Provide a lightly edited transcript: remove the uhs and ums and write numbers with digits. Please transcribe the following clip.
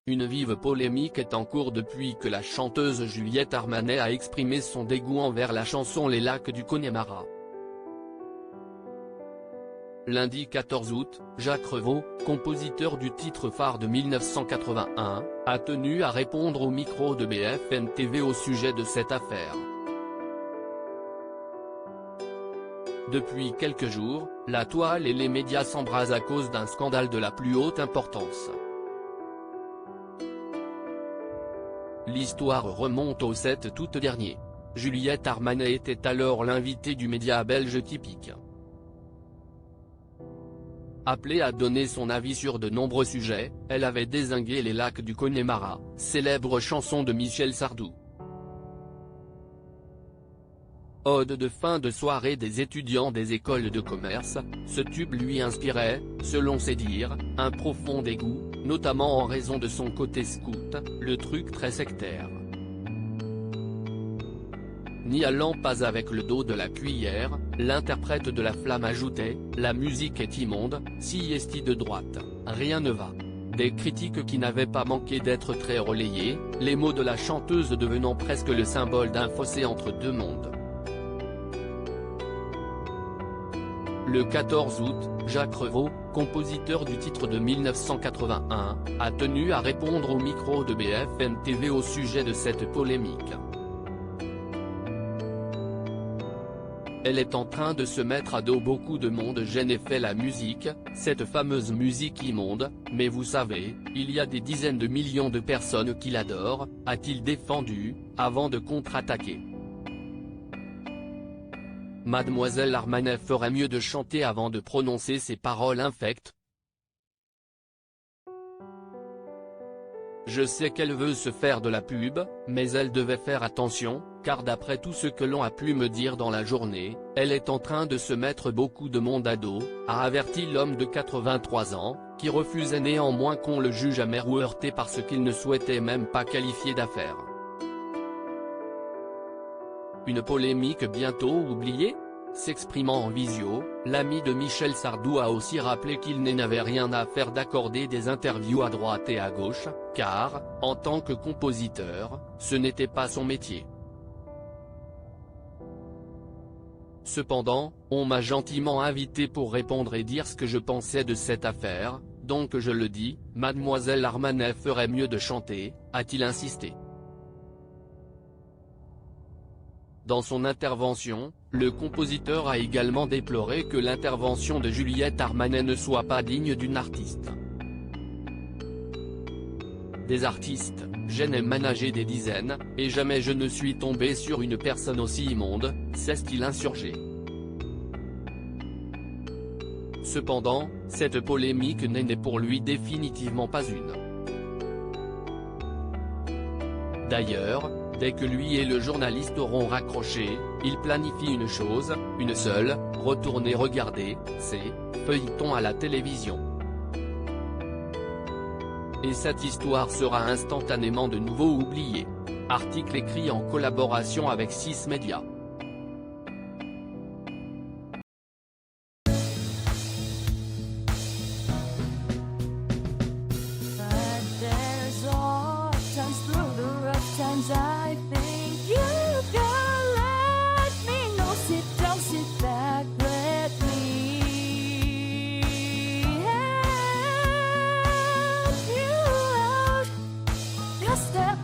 Une vive polémique est en cours depuis que la chanteuse Juliette Armanet a exprimé son dégoût envers la chanson Les Lacs du Connemara. Lundi 14 août, Jacques Revaux, compositeur du titre phare de 1981, a tenu à répondre au micro de BFM TV au sujet de cette affaire. Depuis quelques jours, la toile et les médias s'embrasent à cause d'un scandale de la plus haute importance. L'histoire remonte au 7 août dernier. Juliette Armanet était alors l'invitée du média belge Typique. Appelée à donner son avis sur de nombreux sujets, elle avait dézingué Les Lacs du Connemara, célèbre chanson de Michel Sardou. Ode de fin de soirée des étudiants des écoles de commerce, ce tube lui inspirait, selon ses dires, un profond dégoût, notamment en raison de son côté scout, le truc très sectaire. N'y allant pas avec le dos de la cuillère, l'interprète de La Flamme ajoutait « La musique est immonde, si est de droite, rien ne va ». Des critiques qui n'avaient pas manqué d'être très relayées, les mots de la chanteuse devenant presque le symbole d'un fossé entre deux mondes. Le 14 août, Jacques Revaux, compositeur du titre de 1981, a tenu à répondre au micro de BFM TV au sujet de cette polémique. Elle est en train de se mettre à dos beaucoup de monde gêne et fait la musique, cette fameuse musique immonde, mais vous savez, il y a des dizaines de millions de personnes qui l'adorent, a-t-il défendu, avant de contre-attaquer. Mademoiselle Armanet ferait mieux de chanter avant de prononcer ces paroles infectes. Je sais qu'elle veut se faire de la pub, mais elle devait faire attention, car d'après tout ce que l'on a pu me dire dans la journée, elle est en train de se mettre beaucoup de monde à dos, a averti l'homme de 83 ans, qui refusait néanmoins qu'on le juge amer ou heurté parce qu'il ne souhaitait même pas qualifier d'affaire. Une polémique bientôt oubliée ? S'exprimant en visio, l'ami de Michel Sardou a aussi rappelé qu'il n'avait rien à faire d'accorder des interviews à droite et à gauche, car, en tant que compositeur, ce n'était pas son métier. Cependant, on m'a gentiment invité pour répondre et dire ce que je pensais de cette affaire, donc je le dis, mademoiselle Armanet ferait mieux de chanter, a-t-il insisté. Dans son intervention, le compositeur a également déploré que l'intervention de Juliette Armanet ne soit pas digne d'une artiste. Des artistes, j'en ai managé des dizaines, et jamais je ne suis tombé sur une personne aussi immonde, s'est-il insurgé. Cependant, cette polémique n'est pour lui définitivement pas une. D'ailleurs, dès que lui et le journaliste auront raccroché, il planifie une chose, une seule, retourner regarder, ses feuilletons à la télévision. Et cette histoire sera instantanément de nouveau oubliée. Article écrit en collaboration avec 6 médias. I think you can let me know. Sit down, sit back, let me help you out. Just step